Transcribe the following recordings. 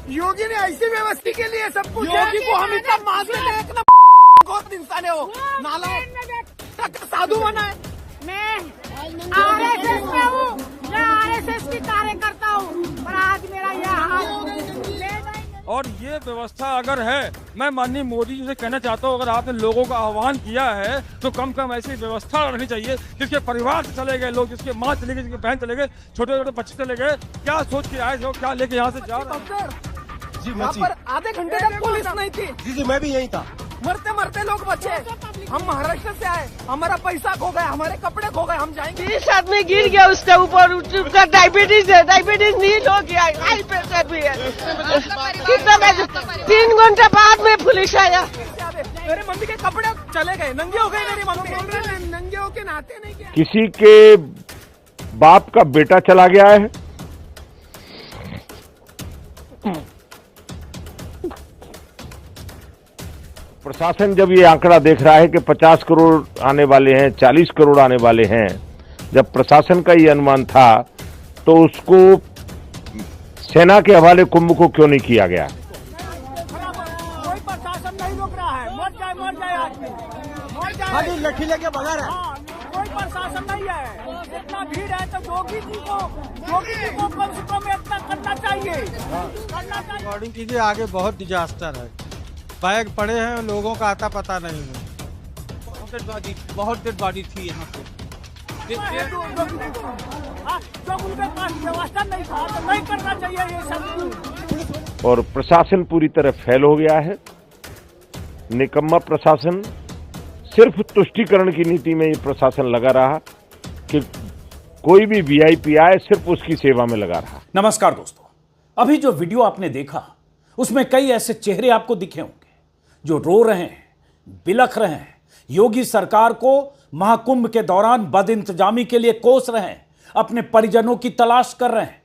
योगी ने ऐसी व्यवस्था के लिए सब कुछ। योगी को हम इतना मानते हैं कि बहुत इंसान है वो, नाला साधु बना है। मैं आरएसएस में हूँ, मैं आरएसएस की कार्यकर्ता हूँ, पर आज मेरा यह हाल। और ये व्यवस्था अगर है, मैं माननीय मोदी जी से कहना चाहता हूँ, अगर आपने लोगों का आह्वान किया है तो कम कम ऐसी व्यवस्था रहनी चाहिए जिसके परिवार से चले गए लोग, जिसके माँ चले गए, जिसके बहन चले गए, छोटे छोटे बच्चे चले गए, क्या सोच के आए थे, क्या लेके यहाँ से जा रहे हैं। जी यहाँ पर आधे घंटे तक पुलिस नहीं थी। जी मैं भी यही था। मरते मरते लोग बचे। हम महाराष्ट्र से आए, हमारा पैसा खो गया, हमारे कपड़े खो गए, हम जाएंगे। 30 आदमी गिर गया उसके ऊपर, उसका डायबिटीज है, डायबिटीज नील हो गया, हाई प्रेशर भी है। कितना 3 घंटे बाद में पुलिस आया। मेरे मम्मी के कपड़े चले गए, नंगे हो गए मेरी मम्मी। नंगे हो के नहाते नहीं क्या? किसी के बाप का बेटा चला गया है, प्रशासन जब ये आंकड़ा देख रहा है कि 50 करोड़ आने वाले हैं, 40 करोड़ आने वाले हैं, जब प्रशासन का ये अनुमान था तो उसको सेना के हवाले कुंभ को क्यों नहीं किया गया? कोई प्रशासन नहीं रोक रहा है, मर जाए आदमी, मर जाए। खाली लठी लेके भगा रहा है। कोई प्रशासन नहीं है। इतना भीड़ है तो योगी जी को कम से कम इतना करना चाहिए। रिकॉर्डिंग कीजिए, आगे बहुत डिजास्टर है, बैग पड़े हैं, लोगों का आता पता नहीं है। बहुत डेड बॉडी थी यहाँ पे। जो उनके पास व्यवस्था नहीं था तो नहीं करना चाहिए ये सब। और प्रशासन पूरी तरह फेल हो गया है, निकम्मा प्रशासन। सिर्फ तुष्टीकरण की नीति में ये प्रशासन लगा रहा कि कोई भी वीआईपी आए सिर्फ उसकी सेवा में लगा रहा। नमस्कार दोस्तों, अभी जो वीडियो आपने देखा उसमें कई ऐसे चेहरे आपको दिखे होंगे जो रो रहे हैं, बिलख रहे हैं, योगी सरकार को महाकुंभ के दौरान बदइंतजामी के लिए कोस रहे हैं, अपने परिजनों की तलाश कर रहे हैं।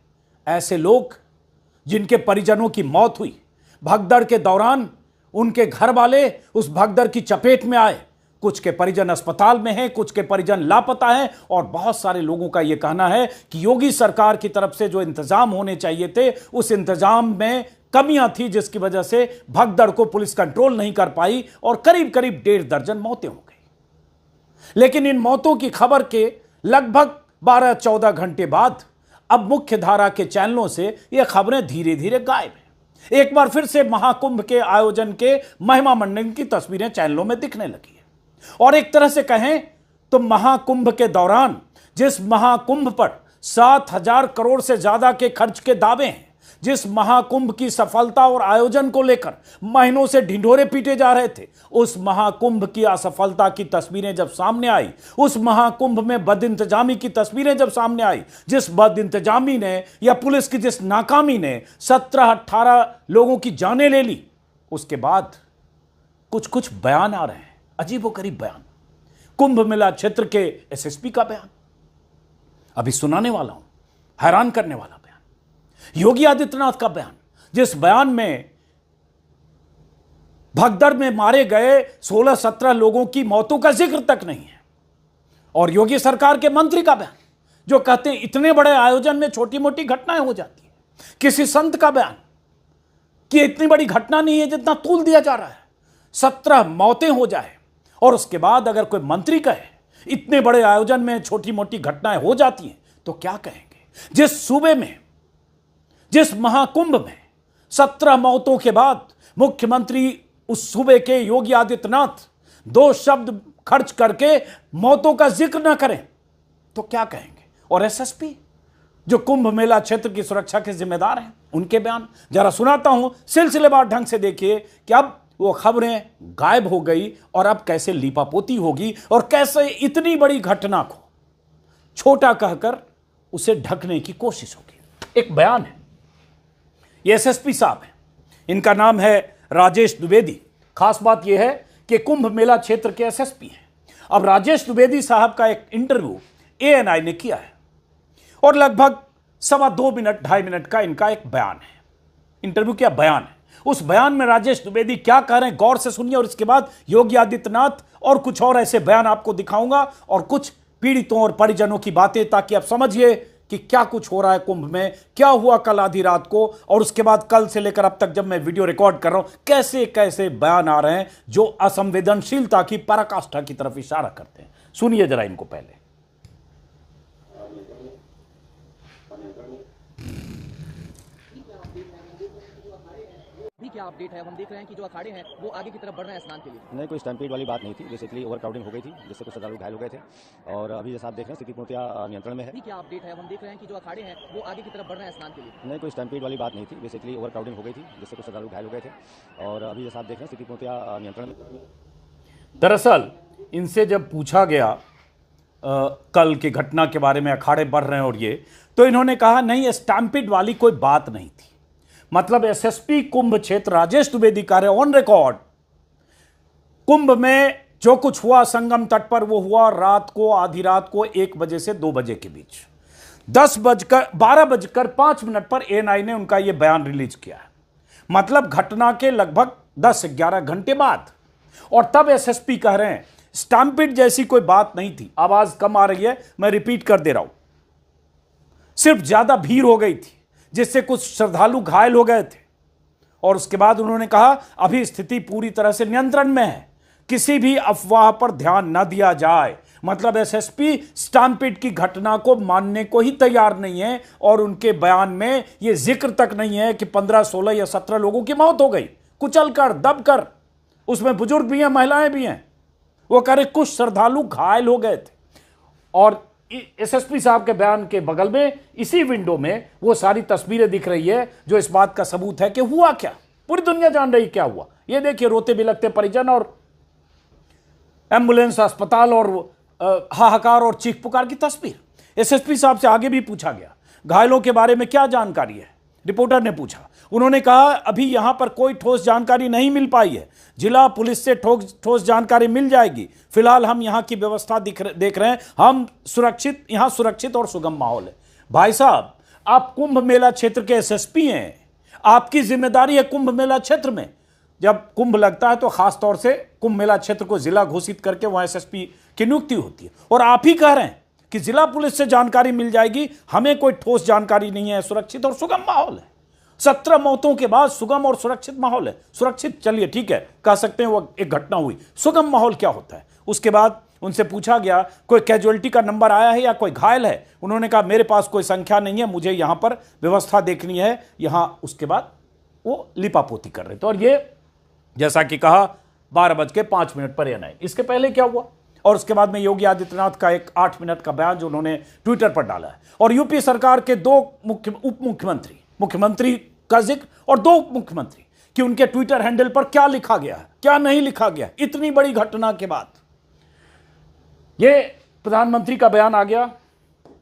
ऐसे लोग जिनके परिजनों की मौत हुई भगदड़ के दौरान, उनके घर वाले उस भगदड़ की चपेट में आए, कुछ के परिजन अस्पताल में हैं, कुछ के परिजन लापता हैं, और बहुत सारे लोगों का यह कहना है कि योगी सरकार की तरफ से जो इंतजाम होने चाहिए थे उस इंतजाम में कमियां थी, जिसकी वजह से भगदड़ को पुलिस कंट्रोल नहीं कर पाई और करीब करीब 1.5 दर्जन मौतें हो गई। लेकिन इन मौतों की खबर के लगभग 12-14 घंटे बाद अब मुख्य धारा के चैनलों से यह खबरें धीरे धीरे गायब हैं। एक बार फिर से महाकुंभ के आयोजन के महिमा मंडन की तस्वीरें चैनलों में दिखने लगी है। और एक तरह से कहें तो महाकुंभ के दौरान जिस महाकुंभ पर 7,000 करोड़ से ज्यादा के खर्च के दावे हैं, जिस महाकुंभ की सफलता और आयोजन को लेकर महीनों से ढिंढोरे पीटे जा रहे थे, उस महाकुंभ की असफलता की तस्वीरें जब सामने आई, उस महाकुंभ में बदइंतजामी की तस्वीरें जब सामने आई, जिस बदइंतजामी ने या पुलिस की जिस नाकामी ने 17-18 लोगों की जानें ले ली, उसके बाद कुछ कुछ बयान आ रहे हैं, अजीबोगरीब बयान। कुंभ मेला क्षेत्र के एसएसपी का बयान अभी सुनाने वाला हूं, हैरान करने वाला बयान। योगी आदित्यनाथ का बयान, जिस बयान में भगदड़ में मारे गए 16-17 लोगों की मौतों का जिक्र तक नहीं है। और योगी सरकार के मंत्री का बयान जो कहते हैं इतने बड़े आयोजन में छोटी मोटी घटनाएं हो जाती है। किसी संत का बयान कि इतनी बड़ी घटना नहीं है जितना तूल दिया जा रहा है, 17 मौतें हो जाए। और उसके बाद अगर कोई मंत्री कहे इतने बड़े आयोजन में छोटी मोटी घटनाएं हो जाती हैं तो क्या कहेंगे? जिस सूबे में, जिस महाकुंभ में 17 मौतों के बाद मुख्यमंत्री उस सूबे के योगी आदित्यनाथ 2 शब्द खर्च करके मौतों का जिक्र ना करें तो क्या कहेंगे? और एसएसपी जो कुंभ मेला क्षेत्र की सुरक्षा के जिम्मेदार हैं, उनके बयान जरा सुनाता हूं, सिलसिलेवार ढंग से देखिए कि अब वो खबरें गायब हो गई और अब कैसे लीपापोती होगी और कैसे इतनी बड़ी घटना को छोटा कहकर उसे ढकने की कोशिश होगी। एक बयान है, ये एसएसपी साहब हैं, इनका नाम है राजेश द्विवेदी। खास बात यह है कि कुंभ मेला क्षेत्र के एसएसपी हैं। अब राजेश द्विवेदी साहब का एक इंटरव्यू एएनआई ने किया है और लगभग 2.25 मिनट 2.5 मिनट का इनका एक बयान है। इंटरव्यू क्या बयान है, उस बयान में राजेश द्विवेदी क्या कह रहे हैं गौर से सुनिए। और इसके बाद योगी आदित्यनाथ और कुछ और ऐसे बयान आपको दिखाऊंगा और कुछ पीड़ितों और परिजनों की बातें, ताकि आप समझिए कि क्या कुछ हो रहा है कुंभ में, क्या हुआ कल आधी रात को, और उसके बाद कल से लेकर अब तक जब मैं वीडियो रिकॉर्ड कर रहा हूं कैसे कैसे बयान आ रहे हैं जो असंवेदनशीलता की पराकाष्ठा की तरफ इशारा करते हैं। सुनिए जरा इनको पहले। अभी क्या अपडेट है? हम देख रहे हैं कि जो अखाड़े हैं वो आगे की तरफ बढ़ रहे हैं स्नान के लिए। नहीं, कोई स्टैम्पीड वाली बात नहीं थी। बेसिकली ओवर क्राउडिंग हो गई थी जिससे कुछ श्रद्धालु घायल हो गए थे और अभी जैसा आप देख रहे हैं स्थिति पूर्णतः नियंत्रण में है। अभी क्या अपडेट है? हम देख रहे हैं कि जो अखाड़े हैं वो आगे की तरफ बढ़ रहे हैं स्नान के लिए। नहीं, कोई स्टैम्पीड वाली बात नहीं थी। बेसिकली ओवर क्राउडिंग हो गई थी जिससे कुछ श्रद्धालु घायल हो गए थे और अभी जैसा आप देख रहे हैं स्थिति पूर्णतः नियंत्रण में। दरअसल इनसे जब पूछा गया कल की घटना के बारे में, अखाड़े बढ़ रहे हैं और ये, तो इन्होंने कहा नहीं, स्टैम्पीड वाली कोई बात नहीं थी। मतलब एसएसपी कुंभ क्षेत्र राजेश द्विवेदी कह रहे ऑन रिकॉर्ड, कुंभ में जो कुछ हुआ संगम तट पर वो हुआ रात को, आधी रात को 1 बजे से 2 बजे के बीच। 12:05 पर एएनआई ने उनका यह बयान रिलीज किया है, मतलब घटना के लगभग 10-11 घंटे बाद। और तब एसएसपी कह रहे हैं स्टैम्पीड जैसी कोई बात नहीं थी। आवाज कम आ रही है, मैं रिपीट कर दे रहा हूं, सिर्फ ज्यादा भीड़ हो गई थी जिससे कुछ श्रद्धालु घायल हो गए थे। और उसके बाद उन्होंने कहा अभी स्थिति पूरी तरह से नियंत्रण में है, किसी भी अफवाह पर ध्यान न दिया जाए। मतलब एसएसपी स्टैम्पीड की घटना को मानने को ही तैयार नहीं है और उनके बयान में यह जिक्र तक नहीं है कि 15, 16 या 17 लोगों की मौत हो गई, कुचलकर, दबकर, उसमें बुजुर्ग भी हैं, महिलाएं भी हैं। वो कह रहे कुछ श्रद्धालु घायल हो गए थे। और एसएसपी साहब के बयान के बगल में इसी विंडो में वो सारी तस्वीरें दिख रही है जो इस बात का सबूत है कि हुआ क्या, पूरी दुनिया जान रही क्या हुआ। ये देखिए रोते बिलखते परिजन और एम्बुलेंस, अस्पताल और हाहाकार और चीख पुकार की तस्वीर। एसएसपी साहब से आगे भी पूछा गया घायलों के बारे में क्या जानकारी है, रिपोर्टर ने पूछा। उन्होंने कहा अभी यहां पर कोई ठोस जानकारी नहीं मिल पाई है, जिला पुलिस से ठोस जानकारी मिल जाएगी। फिलहाल हम यहां की व्यवस्था देख रहे हैं, हम यहां सुरक्षित और सुगम माहौल है। भाई साहब, आप कुंभ मेला क्षेत्र के एसएसपी हैं, आपकी जिम्मेदारी है कुंभ मेला क्षेत्र में। जब कुंभ लगता है तो खास तौर से कुंभ मेला क्षेत्र को जिला घोषित करके वहां एसएसपी की नियुक्ति होती है। और आप ही कह रहे हैं कि जिला पुलिस से जानकारी मिल जाएगी, हमें कोई ठोस जानकारी नहीं है, सुरक्षित और सुगम माहौल है। 17 मौतों के बाद सुगम और सुरक्षित माहौल है। सुरक्षित चलिए ठीक है, कह सकते हैं वो एक घटना हुई, सुगम माहौल क्या होता है। उसके बाद उनसे पूछा गया कोई कैजुअलिटी का नंबर आया है या कोई घायल है। उन्होंने कहा मेरे पास कोई संख्या नहीं है, मुझे यहां पर व्यवस्था देखनी है यहां। उसके बाद वो लिपापोती कर रहे थे। और ये जैसा कि कहा 12:05 पर एएनआई। इसके पहले क्या हुआ, और उसके बाद में योगी आदित्यनाथ का एक 8 मिनट का बयान जो उन्होंने ट्विटर पर डाला है। और यूपी सरकार के 2 उप मुख्यमंत्री, मुख्यमंत्री का जिक्र और 2 उप मुख्यमंत्री कि उनके ट्विटर हैंडल पर क्या लिखा गया है, क्या नहीं लिखा गया। इतनी बड़ी घटना के बाद ये प्रधानमंत्री का बयान आ गया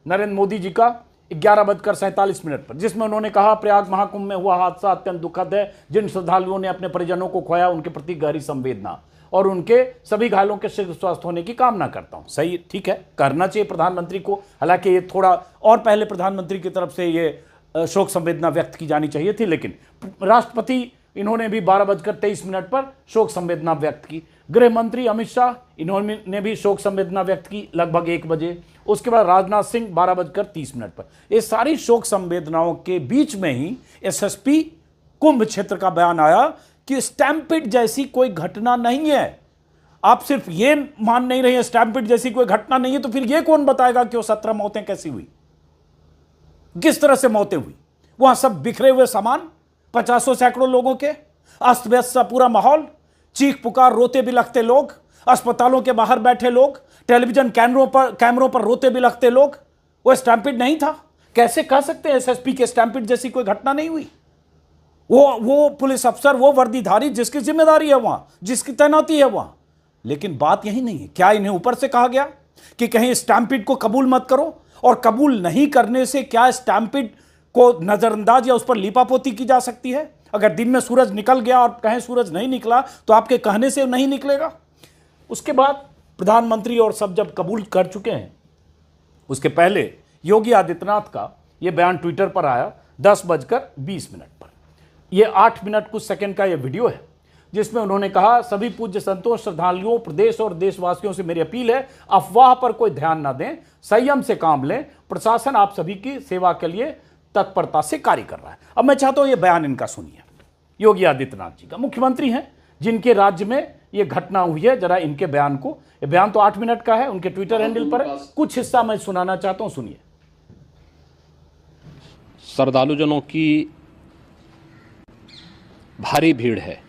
नरेंद्र मोदी जी का 11:47 पर, जिसमें उन्होंने कहा प्रयाग महाकुंभ में हुआ हादसा अत्यंत दुखद है। जिन श्रद्धालुओं ने अपने परिजनों को खोया उनके प्रति गहरी संवेदना और उनके सभी घायलों के शीघ्र स्वस्थ होने की कामना करता हूं। सही, ठीक है, करना चाहिए प्रधानमंत्री को। हालांकि ये थोड़ा और पहले प्रधानमंत्री की तरफ से ये शोक संवेदना व्यक्त की जानी चाहिए थी, लेकिन राष्ट्रपति इन्होंने भी 12:23 पर शोक संवेदना व्यक्त की। गृह मंत्री अमित शाह इन्होंने भी शोक संवेदना व्यक्त की लगभग 1 बजे। उसके बाद राजनाथ सिंह 12:30 पर। ये सारी शोक संवेदनाओं के बीच में ही एसएसपी कुंभ क्षेत्र का बयान आया कि स्टैम्पीड जैसी कोई घटना नहीं है। आप सिर्फ ये मान नहीं रहे हैं स्टैम्पीड जैसी कोई घटना नहीं है, तो फिर ये कौन बताएगा कि वो 17 मौतें कैसी हुई, किस तरह से मौतें हुई। वहां सब बिखरे हुए सामान, 50 सैकड़ों लोगों के, अस्त व्यस्त सा पूरा माहौल, चीख पुकार, रोते बिलखते लोग, अस्पतालों के बाहर बैठे लोग, टेलीविजन कैमरों पर रोते बिलखते लोग। वो स्टैम्पीड नहीं था। कैसे कह सकते हैं एसएसपी के स्टैम्पीड जैसी कोई घटना नहीं हुई। वो पुलिस अफसर, वो वर्दीधारी जिसकी जिम्मेदारी है वहां, जिसकी तैनाती है वहां। लेकिन बात यही नहीं है। क्या इन्हें ऊपर से कहा गया कि कहीं स्टैम्पीड को कबूल मत करो, और कबूल नहीं करने से क्या स्टैम्पीड को नजरअंदाज या उस पर लीपापोती की जा सकती है? अगर दिन में सूरज निकल गया और कहें सूरज नहीं निकला तो आपके कहने से नहीं निकलेगा। उसके बाद प्रधानमंत्री और सब जब कबूल कर चुके हैं, उसके पहले योगी आदित्यनाथ का यह बयान ट्विटर पर आया 10:20 पर। यह 8 मिनट कुछ सेकंड का यह वीडियो है। जिसमें उन्होंने कहा, सभी पूज्य संतों, श्रद्धालुओं, प्रदेश और देशवासियों से मेरी अपील है, अफवाह पर कोई ध्यान न दें, संयम से काम लें। प्रशासन आप सभी की सेवा के लिए तत्परता से कार्य कर रहा है। अब मैं चाहता हूं ये बयान इनका सुनिए, योगी आदित्यनाथ जी का, मुख्यमंत्री हैं जिनके राज्य में ये घटना हुई है। जरा इनके बयान को, ये बयान तो 8 मिनट का है, उनके ट्विटर हैंडल पर है, कुछ हिस्सा मैं सुनाना चाहता हूं, सुनिए। श्रद्धालुजनों की भारी भीड़ है,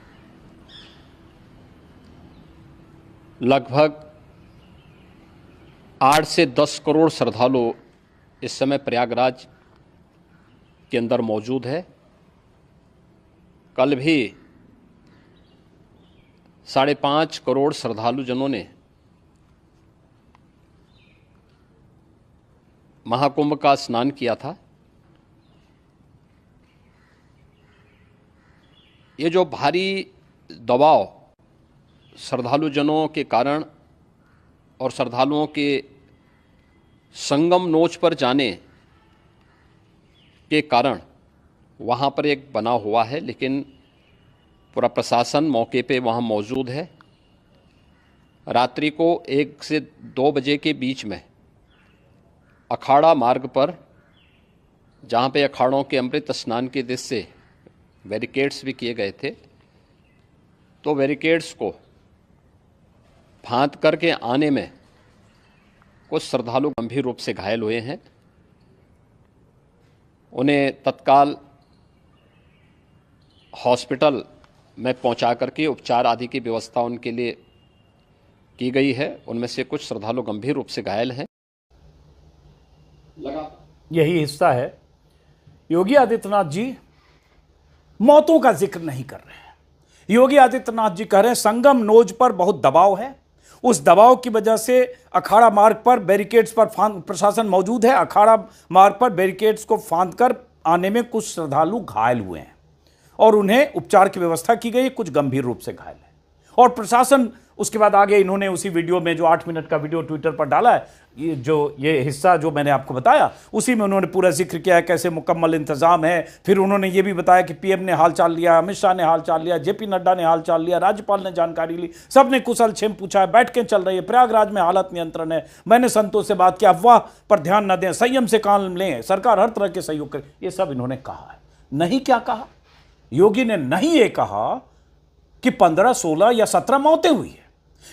लगभग 8 से 10 करोड़ श्रद्धालु इस समय प्रयागराज के अंदर मौजूद है। कल भी 5.5 करोड़ श्रद्धालुजनों ने महाकुंभ का स्नान किया था। ये जो भारी दबाव श्रद्धालुजनों के कारण और श्रद्धालुओं के संगम नोच पर जाने के कारण वहाँ पर एक बना हुआ है, लेकिन पूरा प्रशासन मौके पे वहाँ मौजूद है। रात्रि को 1 से 2 बजे के बीच में अखाड़ा मार्ग पर, जहाँ पे अखाड़ों के अमृत स्नान के उद्देश्य से बैरिकेड्स भी किए गए थे, तो बैरिकेड्स को फांद करके आने में कुछ श्रद्धालु गंभीर रूप से घायल हुए हैं। उन्हें तत्काल हॉस्पिटल में पहुंचा करके उपचार आदि की व्यवस्था उनके लिए की गई है। उनमें से कुछ श्रद्धालु गंभीर रूप से घायल हैं। यही हिस्सा है। योगी आदित्यनाथ जी मौतों का जिक्र नहीं कर रहे हैं। योगी आदित्यनाथ जी कह रहे हैं संगम नोज पर बहुत दबाव है, उस दबाव की वजह से अखाड़ा मार्ग पर बैरिकेड्स पर प्रशासन मौजूद है, अखाड़ा मार्ग पर बैरिकेड्स को फांद कर आने में कुछ श्रद्धालु घायल हुए हैं और उन्हें उपचार की व्यवस्था की गई, कुछ गंभीर रूप से घायल है। और प्रशासन उसके बाद आगे इन्होंने उसी वीडियो में जो 8 मिनट का वीडियो ट्विटर पर डाला है, ये हिस्सा जो मैंने आपको बताया, उसी में उन्होंने पूरा जिक्र किया है कैसे मुकम्मल इंतजाम है। फिर उन्होंने ये भी बताया कि पीएम ने हालचाल लिया, अमित शाह ने हालचाल लिया, जेपी नड्डा ने हालचाल लिया, राज्यपाल ने जानकारी ली, सबने कुशल क्षेम पूछा है, बैठकें चल रही है, प्रयागराज में हालत नियंत्रण है, मैंने संतों से बात की, अफवाह पर ध्यान न दें, संयम से काम लें, सरकार हर तरह के सहयोग करे, ये सब इन्होंने कहा है। नहीं क्या कहा योगी ने? नहीं ये कहा कि 15, 16 या 17 मौतें हुई है।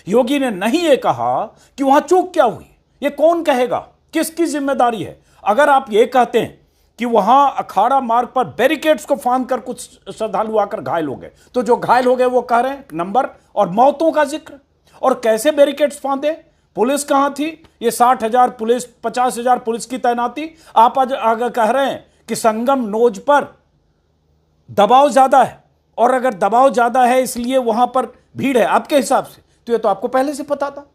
योगी ने नहीं ये कहा कि वहां चूक क्या हुई। ये कौन कहेगा? किसकी जिम्मेदारी है? अगर आप ये कहते हैं कि वहां अखाड़ा मार्ग पर बैरिकेड्स को फांद कर कुछ श्रद्धालु आकर घायल हो गए, तो जो घायल हो गए वो कह रहे हैं नंबर और मौतों का जिक्र। और कैसे बैरिकेड्स फांदे? पुलिस कहां थी? ये 60,000 पुलिस, 50,000 पुलिस की तैनाती। आप आज आगे कह रहे हैं कि संगम नोज पर दबाव ज्यादा है, और अगर दबाव ज्यादा है इसलिए वहां पर भीड़ है आपके हिसाब से, तो ये तो आपको पहले से पता था।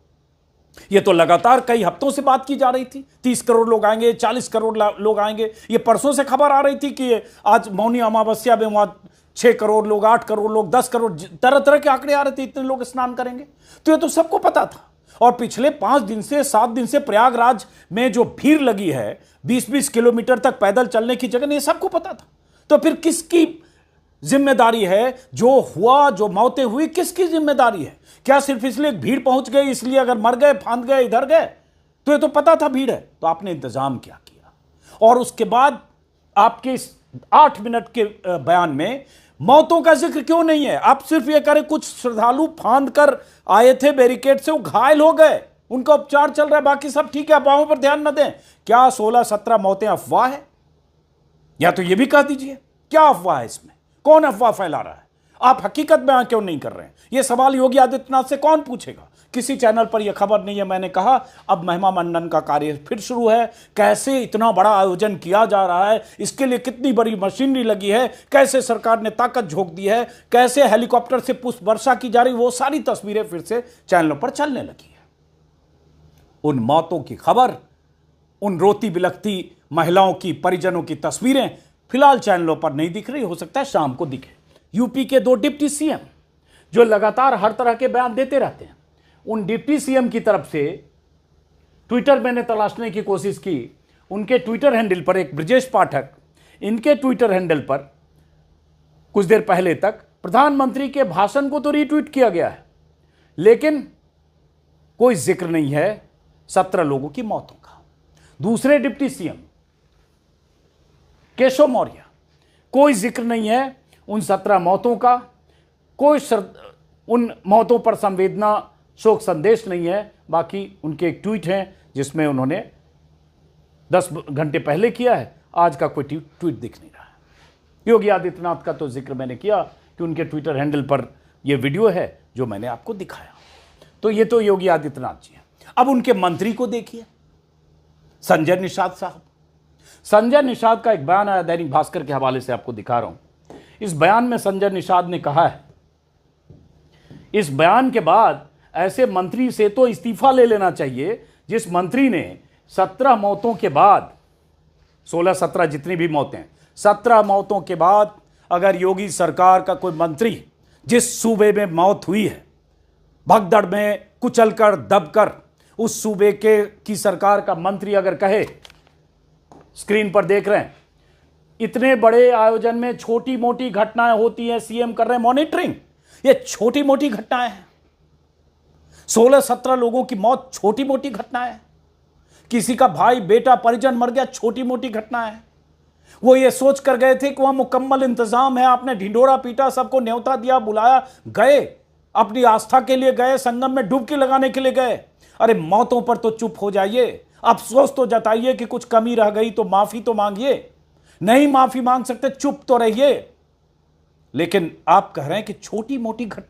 ये तो लगातार कई हफ्तों से बात की जा रही थी, 30 करोड़ लोग आएंगे, 40 करोड़ लोग आएंगे। ये परसों से खबर आ रही थी कि आज मौनी अमावस्या में वहां 6 करोड़ लोग, 8 करोड़ लोग, 10 करोड़, तरह तरह के आंकड़े आ रहे थे, इतने लोग स्नान करेंगे। तो ये तो सबको पता था। और पिछले 5 दिन से 7 दिन से प्रयागराज में जो भीड़ लगी है 20-20 किलोमीटर तक पैदल चलने की जगह, ये सबको पता था। तो फिर किसकी जिम्मेदारी है? जो हुआ, जो मौतें हुई, किसकी जिम्मेदारी है? क्या सिर्फ इसलिए भीड़ पहुंच गई इसलिए अगर मर गए, फांद गए, इधर गए? तो ये तो पता था भीड़ है, तो आपने इंतजाम क्या किया? और उसके बाद आपके इस 8 मिनट के बयान में मौतों का जिक्र क्यों नहीं है? आप सिर्फ ये करें कुछ श्रद्धालु फांद कर आए थे बैरिकेड से, वो घायल हो गए, उनका उपचार चल रहा है, बाकी सब ठीक है, अफवाहों पर ध्यान न दें। क्या 16-17 मौतें अफवाह है? या तो ये भी कह दीजिए क्या अफवाह है इसमें? कौन अफवाह फैला रहा है? आप हकीकत बयां क्यों नहीं कर रहे हैं? यह सवाल योगी आदित्यनाथ से कौन पूछेगा? किसी चैनल पर यह खबर नहीं है। मैंने कहा अब महिमा मंडन का कार्य फिर शुरू है। कैसे इतना बड़ा आयोजन किया जा रहा है, इसके लिए कितनी बड़ी मशीनरी लगी है, कैसे सरकार ने ताकत झोंक दी है, कैसे हेलीकॉप्टर से पुष्प वर्षा की जा रही, वो सारी तस्वीरें फिर से चैनलों पर चलने लगी है। उन मौतों की खबर, उन रोती बिलखती महिलाओं की, परिजनों की तस्वीरें फिलहाल चैनलों पर नहीं दिख रही, हो सकता है शाम को दिखे। यूपी के 2 डिप्टी सीएम जो लगातार हर तरह के बयान देते रहते हैं, उन डिप्टी सीएम की तरफ से ट्विटर मैंने तलाशने की कोशिश की। उनके ट्विटर हैंडल पर एक ब्रजेश पाठक, इनके ट्विटर हैंडल पर कुछ देर पहले तक प्रधानमंत्री के भाषण को तो रीट्वीट किया गया है, लेकिन कोई जिक्र नहीं है 17 लोगों की मौतों का। दूसरे डिप्टी सीएम केशव मौर्य, कोई जिक्र नहीं है उन 17 मौतों का, कोई उन मौतों पर संवेदना शोक संदेश नहीं है। बाकी उनके एक ट्वीट हैं जिसमें उन्होंने 10 घंटे पहले किया है, आज का कोई ट्वीट दिख नहीं रहा है। योगी आदित्यनाथ का तो जिक्र मैंने किया कि उनके ट्विटर हैंडल पर यह वीडियो है जो मैंने आपको दिखाया। तो ये तो योगी आदित्यनाथ जी हैं। अब उनके मंत्री को देखिए, संजय निषाद साहब। संजय निषाद का एक बयान आया, दैनिक भास्कर के हवाले से आपको दिखा रहा हूं। इस बयान में संजय निषाद ने कहा है, इस बयान के बाद ऐसे मंत्री से तो इस्तीफा ले लेना चाहिए जिस मंत्री ने 17 मौतों के बाद, 16-17 जितनी भी मौतें, 17 मौतों के बाद अगर योगी सरकार का कोई मंत्री जिस सूबे में मौत हुई है, भगदड़ में कुचलकर दबकर, उस सूबे की सरकार का मंत्री अगर कहे, स्क्रीन पर देख रहे हैं, इतने बड़े आयोजन में छोटी मोटी घटनाएं होती हैं, सीएम कर रहे हैं मॉनिटरिंग, ये छोटी मोटी घटनाएं हैं। 16-17 लोगों की मौत छोटी मोटी घटनाएं हैं। किसी का भाई बेटा परिजन मर गया, छोटी मोटी घटनाएं हैं। वो ये सोच कर गए थे कि वहां मुकम्मल इंतजाम है, आपने ढिंडोरा पीटा, सबको न्योता दिया, बुलाया, गए, अपनी आस्था के लिए गए, संगम में डुबकी लगाने के लिए गए। अरे मौतों पर तो चुप हो जाइए, अफसोस तो जताइए कि कुछ कमी रह गई तो माफी तो मांगिए। नहीं माफी मांग सकते, चुप तो रहिए। लेकिन आप कह रहे हैं कि छोटी मोटी घटना